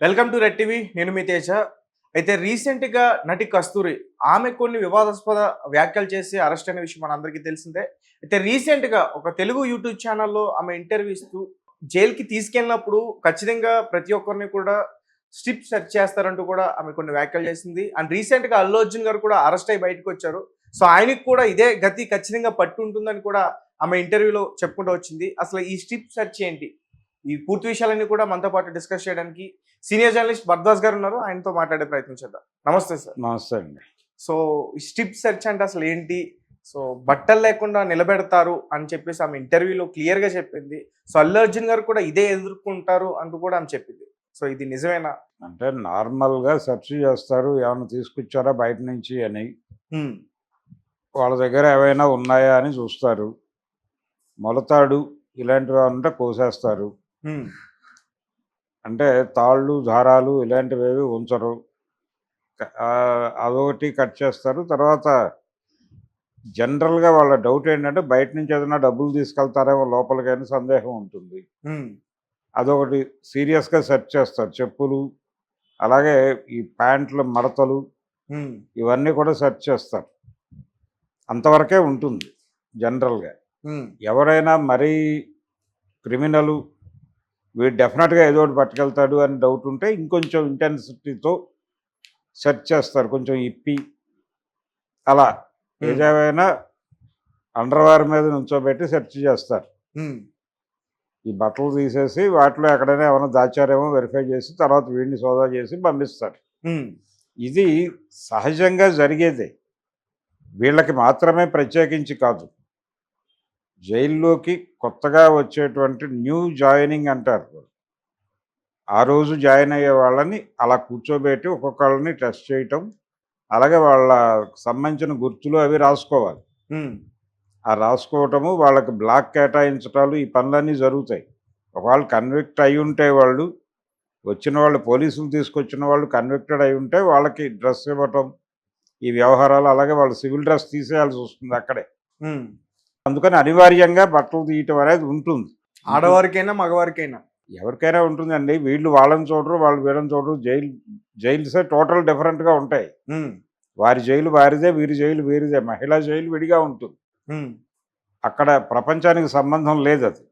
Welcome to red TV. నేను మీ తేజ. అయితే రీసెంట్‌గా నటి కస్తూరి ఆమె కొన్ని వివాదాస్పద వ్యాఖ్యలు చేసి అరెస్ట్ అయిన విషయం మనందరికీ తెలిసిందే. అయితే రీసెంట్‌గా ఒక తెలుగు యూట్యూబ్ ఛానల్‌లో ఆమె ఇంటర్వ్యూ ఇస్తూ జైలుకి తీసుకెళ్ళినప్పుడు ఖచ్చితంగా ప్రతి ఒక్కరిని కూడా స్ట్రిప్ సెర్చ్ చేస్తారంటూ కూడా ఆమె కొన్ని వ్యాఖ్యలు చేసింది. అండ్ రీసెంట్‌గా అల్లు అర్జున్ గారు కూడా అరెస్ట్ అయ్యి బయటకొచ్చారు. సో ఆయనకి కూడా ఇదే గతి ఖచ్చితంగా పట్టి ఉంటుందని కూడా ఆమె ఇంటర్వ్యూలో చెప్పుకుంటూ వచ్చింది. అసలు ఈ స్ట్రిప్ సెర్చ్ ఏంటి? ఈ పూర్తి విషయాలన్నీ కూడా మనతో పాటు డిస్కస్ చేయడానికి సీనియర్ జర్నలిస్ట్ భరద్వాజ్ గారు ఉన్నారు. ఆయనతో మాట్లాడే ప్రయత్నం చేద్దాం. నమస్తే సార్. నమస్తే అండి. సో ఈ స్ట్రిప్ సెర్చ్ అంటే అసలు ఏంటి? సో బట్టలు లేకుండా నిలబెడతారు అని చెప్పేసి ఆమె ఇంటర్వ్యూలో క్లియర్‌గా చెప్పింది. సో అల్లు అర్జున్ గారు కూడా ఇదే ఎదుర్కొంటారు అంటూ కూడా ఆమె చెప్పింది. సో ఇది నిజమేనా? అంటే నార్మల్‌గా సెర్చ్ చేస్తారు. ఏమన్నా తీసుకొచ్చారా బయట నుంచి అని. హ్మ్. వాళ్ళ దగ్గర ఏవైనా ఉన్నాయా అని చూస్తారు. మొలతాడు ఇలాంటివి ఉంటే కోసేస్తారు. హ్మ్. అంటే తాళ్ళు, దారాలు ఇలాంటివేవి ఉంచరు. అదొకటి కట్ చేస్తారు. తర్వాత జనరల్‌గా వాళ్ళ డౌట్ ఏంటంటే బయట నుంచి ఏదైనా డబ్బులు తీసుకెళ్తారేమో లోపలికని సందేహం ఉంటుంది. హ్మ్. అదొకటి సీరియస్‌గా సెర్చ్ చేస్తారు. చెప్పులు, అలాగే ఈ ప్యాంట్ల మడతలు హ్మ్. ఇవన్నీ కూడా సెర్చ్ చేస్తారు. అంతవరకే ఉంటుంది జనరల్‌గా. హ్మ్. ఎవరైనా మరీ క్రిమినలు వీడు డెఫినెట్‌గా ఏదో ఒకటి పట్టుకెళ్తాడు అని డౌట్ ఉంటే ఇంకొంచెం ఇంటెన్సిటీతో సెర్చ్ చేస్తారు. కొంచెం ఇప్పి అలా హ్మ్. ఏదేమైనా అండర్‌వేర్ మీద నుంచోబెట్టి సెర్చ్ చేస్తారు. హ్మ్. ఈ బట్టలు తీసేసి వాటిలో ఎక్కడైనా ఏమైనా దాచారేమో వెరిఫై చేసి తర్వాత వీడిని సోదా చేసి పంపిస్తారు. హ్మ్. ఇది సహజంగా జరిగేదే. వీళ్ళకి మాత్రమే ప్రత్యేకించి కాదు. జైల్లోకి కొత్తగా వచ్చేటువంటి న్యూ జాయినింగ్ అంటారు. ఆ రోజు జాయిన్ అయ్యే వాళ్ళని అలా కూర్చోబెట్టి ఒక్కొక్కళ్ళని టెస్ట్ చేయటం, అలాగే వాళ్ళకి సంబంధించిన గుర్తులు అవి రాసుకోవాలి. హ్మ్. ఆ రాసుకోవటము, వాళ్ళకి బ్లాక్ కేటాయించటాలు ఈ పనులన్నీ జరుగుతాయి. ఒకవేళ కన్విక్ట్ అయి ఉంటే వాళ్ళు, వచ్చిన వాళ్ళు పోలీసులు తీసుకొచ్చిన వాళ్ళు కన్విక్టెడ్ అయి ఉంటే వాళ్ళకి డ్రెస్ ఇవ్వటం, ఈ వ్యవహారాలు అలాగే వాళ్ళు సివిల్ డ్రెస్ తీసేయాల్సి వస్తుంది అక్కడే. హ్మ్. అందుకని అనివార్యంగా బట్టలు తీయటం అనేది ఉంటుంది. ఆడవారికైనా, మగవారికైనా. ఎవరికైనా ఉంటుందండి. వీళ్ళు వాళ్ళని చూడరు, వాళ్ళు వీళ్ళని చూడరు. జైల్సే టోటల్ డిఫరెంట్‌గా ఉంటాయి. హ్మ్. వారి జైలు వారిదే, వీరి జైలు వీరిదే. మహిళా జైలు విడిగా ఉంటుంది. హ్మ్. అక్కడ ప్రపంచానికి సంబంధం లేదది.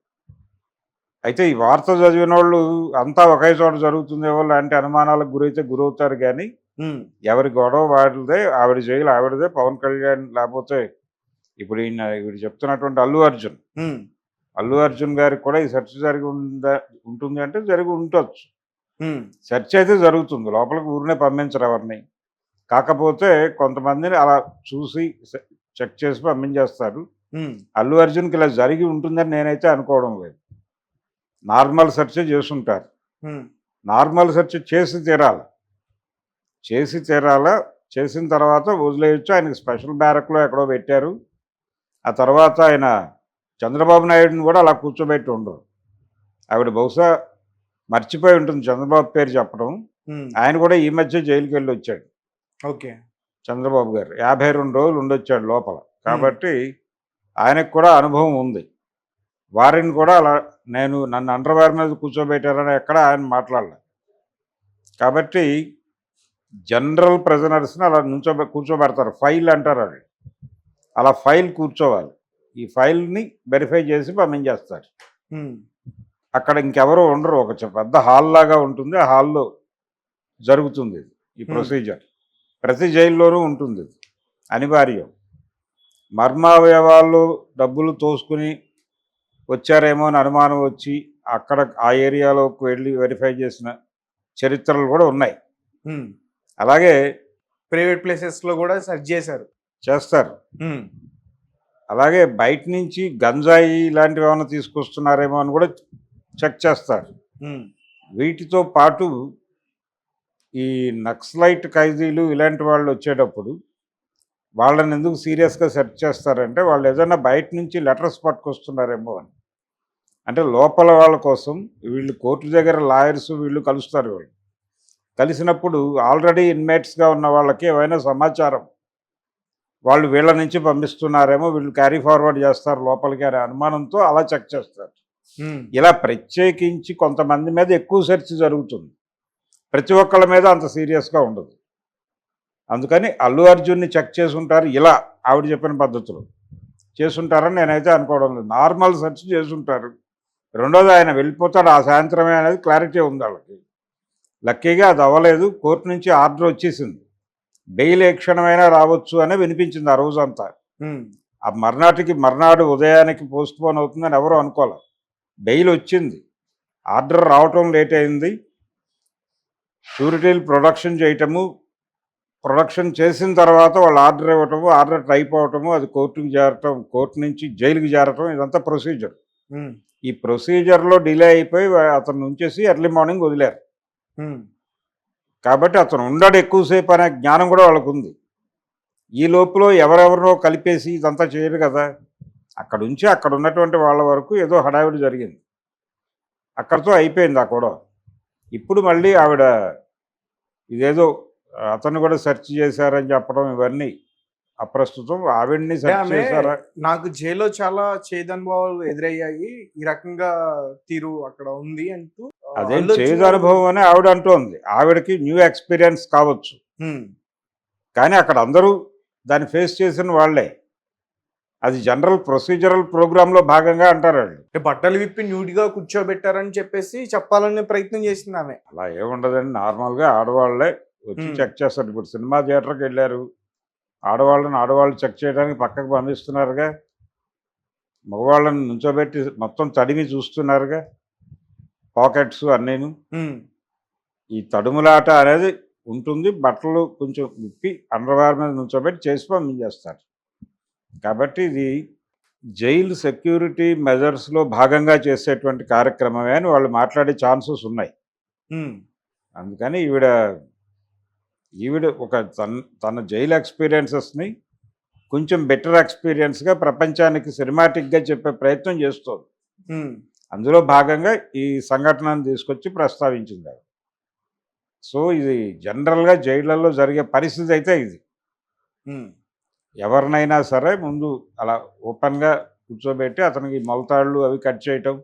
అయితే ఈ వార్త చదివినోళ్ళు అంతా ఒకే చోట జరుగుతుందేమో లాంటి అనుమానాలకు గురైతే గురవుతారు గానీ, హ్మ్. ఎవరి గొడవ వాడిదే, ఆవిడ జైలు ఆవిడదే. పవన్ కళ్యాణ్ లేకపోతే ఇప్పుడు వీడు చెప్తున్నటువంటి అల్లు అర్జున్. హ్మ్. అల్లు అర్జున్ గారికి కూడా ఈ సెర్చ్ జరిగి ఉంటుంది అంటే జరిగి ఉండొచ్చు. హ్మ్. సెర్చ్ అయితే జరుగుతుంది. లోపలికి ఊరినే పంపించరు ఎవరిని. కాకపోతే కొంతమందిని అలా చూసి చెక్ చేసి పంపించేస్తారు. హ్మ్. అల్లు అర్జున్‌కి ఇలా జరిగి ఉంటుందని నేనైతే అనుకోవడం లేదు. నార్మల్ సెర్చే చేసుంటారు. హ్మ్. నార్మల్ సెర్చ్ చేసి తీరాలి. చేసి తీరాలా. చేసిన తర్వాత వదిలేయొచ్చు. ఆయనకి స్పెషల్ బ్యారక్‌లో ఎక్కడో పెట్టారు. ఆ తర్వాత ఆయన చంద్రబాబు నాయుడుని కూడా అలా కూర్చోబెట్టి ఉండరు. ఆవిడ బహుశా మర్చిపోయి ఉంటుంది చంద్రబాబు పేరు చెప్పడం. హ్మ్. ఆయన కూడా ఈ మధ్య జైలుకెళ్ళొచ్చాడు. ఓకే. చంద్రబాబు గారు 52 రోజులు ఉండొచ్చాడు లోపల. హ్మ్. కాబట్టి ఆయనకు కూడా అనుభవం ఉంది. వారిని కూడా అలా నన్ను అండర్‌వేర్ మీద కూర్చోబెట్టారని ఎక్కడ ఆయన మాట్లాడలే. కాబట్టి జనరల్ ప్రిజనర్స్‌ని అలా కూర్చోబెడతారు. ఫైల్ అంటారు అది. అలా ఫైల్ కూర్చోవాలి. ఈ ఫైల్‌ని వెరిఫై చేసి పంపించేస్తారు. హ్మ్. అక్కడ ఇంకెవరు ఉండరు. ఒక పెద్ద హాల్ లాగా ఉంటుంది. ఆ హాల్‌లో జరుగుతుంది ఈ హ్మ్. ప్రొసీజర్. ప్రతి జైల్లోనూ ఉంటుంది. అనివార్యం. మర్మావయవాల్లో డబ్బులు తోసుకుని వచ్చారేమో అని అనుమానం వచ్చి అక్కడ ఆ ఏరియాలోకి వెళ్ళి వెరిఫై చేసిన చరిత్రలు కూడా ఉన్నాయి. హ్మ్. అలాగే ప్రైవేట్ ప్లేసెస్‌లో గూడా సెర్చ్ జేశారు. చేస్తారు. హ్మ్. అలాగే బయట నుంచి గంజాయి ఇలాంటివి ఏమైనా తీసుకొస్తున్నారేమో అని కూడా చెక్ చేస్తారు. హ్మ్. వీటితో పాటు ఈ నక్సలైట్ ఖైదీలు ఇలాంటి వాళ్ళు వచ్చేటప్పుడు వాళ్ళని ఎందుకు సీరియస్‌గా సెర్చ్ చేస్తారంటే వాళ్ళు ఏదైనా బయట నుంచి లెటర్స్ పట్టుకొస్తున్నారేమో అని. అంటే లోపల వాళ్ళ కోసం వీళ్ళు కోర్టు దగ్గర లాయర్స్ వీళ్ళు కలుస్తారు వీళ్ళు. కలిసినప్పుడు ఆల్రెడీ ఇన్మేట్స్‌గా ఉన్న వాళ్ళకి ఏవైనా సమాచారం వాళ్ళు వీళ్ళ నుంచి పంపిస్తున్నారేమో, వీళ్ళు క్యారీ ఫార్వర్డ్ చేస్తారు లోపలికి అనే అనుమానంతో అలా చెక్ చేస్తారు. హ్మ్. ఇలా ప్రత్యేకించి కొంతమంది మీద ఎక్కువ సెర్చ్ జరుగుతుంది. ప్రతి ఒక్కళ్ళ మీద అంత సీరియస్గా ఉండదు. అందుకని అల్లు అర్జున్ని చెక్ చేసుంటారు ఇలా ఆవిడ చెప్పిన పద్ధతిలో చేసుంటారని నేనైతే అనుకోవడం లేదు. నార్మల్ సెర్చ్ చేసుంటారు. రెండోది ఆయన వెళ్ళిపోతాడు ఆ సాయంత్రమే అనేది క్లారిటీ ఉంది వాళ్ళకి. లక్కీగా అది అవ్వలేదు. కోర్టు నుంచి ఆర్డర్ వచ్చేసింది. బెయిల్ ఏ క్షణమైనా రావచ్చు అనే వినిపించింది ఆ రోజంతా. ఆ మర్నాడు ఉదయానికి పోస్ట్ పోన్ అవుతుందని ఎవరూ అనుకోలే. బెయిల్ వచ్చింది. ఆర్డర్ రావటం లేట్ అయింది. షూరిటీలు ప్రొడక్షన్ చేయటము, ప్రొడక్షన్ చేసిన తర్వాత వాళ్ళు ఆర్డర్ ఇవ్వటము, ఆర్డర్ టైప్ అవటము, అది కోర్టుకు చేరటం, కోర్టు నుంచి జైలుకి చేరటం, ఇదంతా ప్రొసీజర్. ఈ ప్రొసీజర్లో డిలే అయిపోయి అతను ఉంచేసి ఎర్లీ మార్నింగ్ వదిలేరు. కాబట్టి అతను ఉండడు ఎక్కువసేపు అనే జ్ఞానం కూడా వాళ్ళకు ఉంది. ఈ లోపల ఎవరెవరినో కలిపేసి ఇదంతా చేయరు కదా. అక్కడ నుంచి అక్కడ ఉన్నటువంటి వాళ్ళ వరకు ఏదో హడావిడి జరిగింది. అక్కడితో అయిపోయింది ఆ గొడవ. ఇప్పుడు మళ్ళీ ఆవిడ ఇదేదో అతను కూడా సెర్చ్ చేశారని చెప్పడం ఇవన్నీ అప్రస్తుతం. ఆవిడ్ని అంటే సెర్చ్ ఆమె చేశారా? నాకు జైల్లో చాలా చేదనుభవాలు ఎదురయ్యాయి, ఈ రకంగా తీరు అక్కడ ఉంది అంటూ అదేం అల్లు అర్జున్ చేదు గారు. అనుభవం అని ఆవిడ అంటోంది. ఆవిడకి న్యూ ఎక్స్పీరియన్స్ కావచ్చు, ఉమ్, కానీ అక్కడ అందరూ దాన్ని ఫేస్ చేసిన వాళ్ళే. అది జనరల్ ప్రొసీజరల్ ప్రోగ్రాంలో భాగంగా అంటారు వాళ్ళు. అంటే బట్టలు విప్పి న్యూడ్గా కూర్చోబెట్టారని చెప్పేసి చెప్పాలనే ప్రయత్నం చేసింది ఆమె. అలా ఏముండదండి. నార్మల్గా ఆడవాళ్ళే వచ్చి చెక్ చేస్తారు. ఇప్పుడు సినిమా థియేటర్కి వెళ్ళారు, ఆడవాళ్ళు చెక్ చేయడానికి పక్కకు పంపిస్తున్నారుగా. మగవాళ్ళని నుంచోబెట్టి మొత్తం తడిమి చూస్తున్నారుగా, పాకెట్స్ అన్నీను. ఉమ్, ఈ తడుములాట అనేది ఉంటుంది. బట్టలు కొంచెం విప్పి అండర్వేర్ మీద నుంచోబెట్టి చేసి పంపించేస్తారు. కాబట్టి ఇది జైలు సెక్యూరిటీ మెజర్స్లో భాగంగా చేసేటువంటి కార్యక్రమమే అని వాళ్ళు మాట్లాడే ఛాన్సెస్ ఉన్నాయి. ఉమ్, అందుకని ఈవిడ ఒక తన జైలు ఎక్స్పీరియన్సెస్ని కొంచెం బెటర్ ఎక్స్పీరియన్స్గా ప్రపంచానికి సినిమాటిక్గా చెప్పే ప్రయత్నం చేస్తుంది. ఉమ్, అందులో భాగంగా ఈ సంఘటనను తీసుకొచ్చి ప్రస్తావించింది ఆవిడ. సో ఇది జనరల్గా జైళ్ళల్లో జరిగే పరిస్థితి అయితే ఇది. ఉమ్, ఎవరినైనా సరే ముందు అలా ఓపెన్గా కూర్చోబెట్టి అతనికి మొలతాళ్ళు అవి కట్ చేయటం,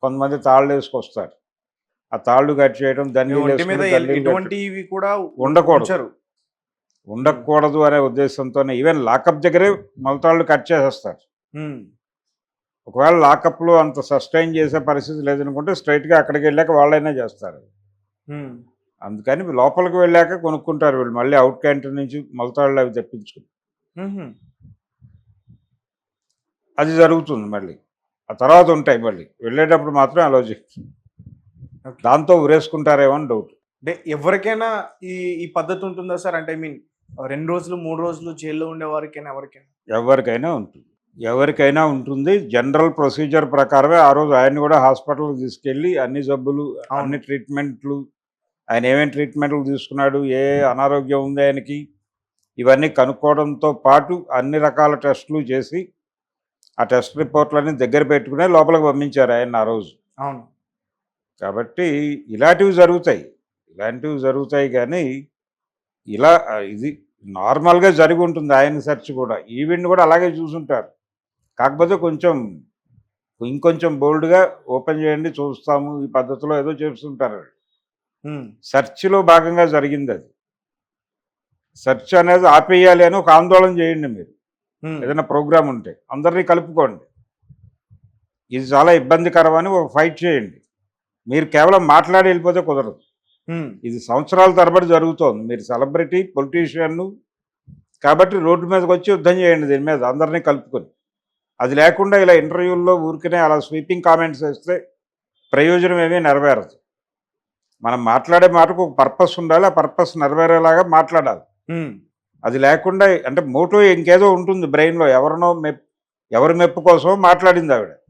కొంతమంది తాళ్ళు వేసుకొస్తారు, ఆ తాళ్ళు కట్ చేయడం, ఒంటి మీద దన్నీళ్ళు ఎటువంటివి కూడా ఉండకూడదు. ఉంచరు. ఉండకూడదు అనే ఉద్దేశంతోనే ఈవెన్ లాకప్ దగ్గరే మొలతాళ్ళు కట్ చేసేస్తారు. ఉమ్, ఒకవేళ లాకప్లో అంత సస్టైన్ చేసే పరిస్థితి లేదనుకుంటే స్ట్రైట్గా అక్కడికి వెళ్ళాక వాళ్ళైనా చేస్తారు. ఉమ్, అందుకని లోపలికి వెళ్ళాక కొనుక్కుంటారు వీళ్ళు, మళ్ళీ అవుట్ క్యాంటీన్ నుంచి మొలతాళ్ళు అవి తెప్పించుకుని. ఉహుం, అది జరుగుతుంది. మళ్ళీ ఆ తర్వాత ఉంటాయి. మళ్ళీ వెళ్ళేటప్పుడు మాత్రం అలో చేస్తుంది. ఓకే. దాంతో ఉరేసుకుంటారేమో అని డౌట్. అంటే ఎవరికైనా ఈ ఈ పద్ధతి ఉంటుందా సార్? అంటే ఐ మీన్ 2 రోజులు 3 రోజులు జైల్లో ఉండే వారికైనా ఎవరికైనా? ఎవరికైనా ఉంటుంది. జనరల్ ప్రొసీజర్ ప్రకారమే ఆ రోజు ఆయన్ని కూడా హాస్పిటల్కి తీసుకెళ్ళి అన్ని జబ్బులు, అన్ని ట్రీట్మెంట్లు, ఆయన ఏమేమి ట్రీట్మెంట్లు తీసుకున్నాడు, ఏ అనారోగ్యం ఉంది ఆయనకి, ఇవన్నీ కనుక్కోవడంతో పాటు అన్ని రకాల టెస్టులు చేసి ఆ టెస్ట్ రిపోర్ట్లన్నీ దగ్గర పెట్టుకునే లోపలికి పంపించారు ఆయన ఆ రోజు. అవును. కాబట్టి ఇలాంటివి జరుగుతాయి కానీ ఇలా ఇది నార్మల్గా జరిగి ఉంటుంది. ఆయన సెర్చ్ కూడా ఈవెంట్ కూడా అలాగే చూసుంటారు. కాకపోతే ఇంకొంచెం బోల్డ్గా ఓపెన్ చేయండి చూస్తాము ఈ పద్ధతిలో ఏదో చేస్తుంటారు. ఉమ్, సెర్చ్లో భాగంగా జరిగింది అది. సెర్చ్ అనేది ఆపేయాలి అని ఒక ఆందోళన చేయండి మీరు. ఉమ్, ఏదైనా ప్రోగ్రామ్ ఉంటే అందరినీ కలుపుకోండి. ఇది చాలా ఇబ్బందికరమని ఒక ఫైట్ చేయండి. మీరు కేవలం మాట్లాడి వెళ్ళిపోతే కుదరదు. ఉమ్, ఇది సంవత్సరాల తరబడి జరుగుతోంది. మీరు సెలబ్రిటీ, పొలిటీషియన్ను కాబట్టి రోడ్డు మీదకి వచ్చి యుద్ధం చేయండి దీని మీద అందరినీ కలుపుకొని. అది లేకుండా ఇలా ఇంటర్వ్యూల్లో ఊరికనే అలా స్వీపింగ్ కామెంట్స్ వేస్తే ప్రయోజనం ఏమీ నెరవేరదు. మనం మాట్లాడే మాటకు ఒక పర్పస్ ఉండాలి. ఆ పర్పస్ నెరవేరేలాగా మాట్లాడాలి. ఉమ్, అది లేకుండా అంటే మోటో ఇంకేదో ఉంటుంది బ్రెయిన్లో. ఎవరి మెప్పు కోసమో మాట్లాడింది ఆవిడ.